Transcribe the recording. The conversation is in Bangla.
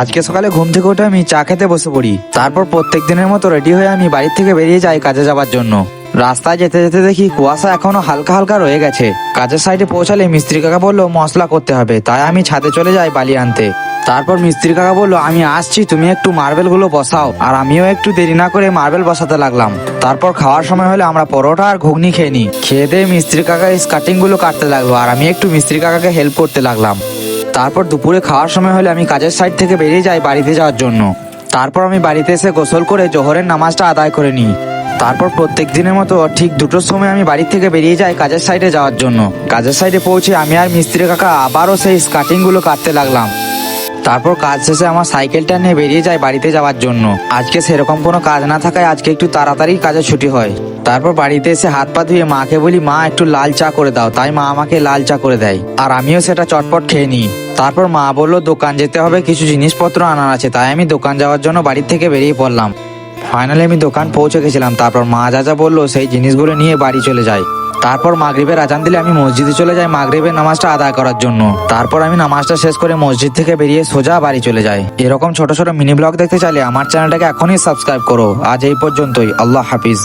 আজকে সকালে ঘুম থেকে উঠে আমি চা খেতে বসে পড়ি। তারপর প্রত্যেক দিনের মতো রেডি হয়ে আমি বাড়ির থেকে বেরিয়ে যাই কাজে যাওয়ার জন্য। রাস্তায় যেতে যেতে দেখি কুয়াশা এখনো হালকা হালকা রয়ে গেছে। কাজের সাইডে পৌঁছালে মিস্ত্রি কাকা বললো মশলা করতে হবে, তাই আমি ছাদে চলে যাই বালি আনতে। তারপর মিস্ত্রি কাকা বললো আমি আসছি, তুমি একটু মার্বেল গুলো বসাও। আর আমিও একটু দেরি না করে মার্বেল বসাতে লাগলাম। তারপর খাওয়ার সময় হলে আমরা পরোটা আর ঘুগনি খেয়ে নিই। খেয়ে দিয়ে মিস্ত্রি কাকা স্কার্টিং গুলো কাটতে লাগলো আর আমি একটু মিস্ত্রি কাকাকে হেল্প করতে লাগলাম। তারপর দুপুরে খাওয়ার সময় হলে আমি কাজের সাইড থেকে বেরিয়ে যাই বাড়িতে যাওয়ার জন্য। তারপর আমি বাড়িতে এসে গোসল করে জোহরের নামাজটা আদায় করে নিই। তারপর প্রত্যেক দিনের মতো ঠিক 2টোর সময় আমি বাড়ি থেকে বেরিয়ে যাই কাজের সাইডে যাওয়ার জন্য। কাজের সাইডে পৌঁছে আমি আর মিস্ত্রি কাকা আবারও সেই স্কার্টিং গুলো কাটতে লাগলাম। তারপর কাজ শেষে আমার সাইকেলটা নিয়ে বেরিয়ে যায় বাড়িতে যাওয়ার জন্য। আজকে সেরকম কোনো কাজ না থাকায় আজকে একটু তাড়াতাড়ি কাজে ছুটি হয়। তারপর বাড়িতে এসে হাত পা ধুয়ে মাকে বলি মা একটু লাল চা করে দাও, তাই মা আমাকে লাল চা করে দেয় আর আমিও সেটা চটপট খেয়ে নিই। তারপর মা বললো দোকান যেতে হবে, কিছু জিনিসপত্র আনার আছে, তাই আমি দোকান যাওয়ার জন্য বাড়ি থেকে বেরিয়ে পড়লাম। ফাইনালি আমি দোকান পৌঁছে গেছিলাম। তারপর মা যা যা বললো সেই জিনিসগুলো নিয়ে বাড়ি চলে যাই। তারপর মাগরিবের আজান দিলে আমি মসজিদে চলে যাই মাগরিবের নামাজটা আদায় করার জন্য। তারপর আমি নামাজটা শেষ করে মসজিদ থেকে বেরিয়ে সোজা বাড়ি চলে যাই। এরকম ছোট ছোট মিনি ব্লগ দেখতে চাইলে আমার চ্যানেলটাকে এখনই সাবস্ক্রাইব করো। আজ এই পর্যন্তই, আল্লাহ হাফিজ।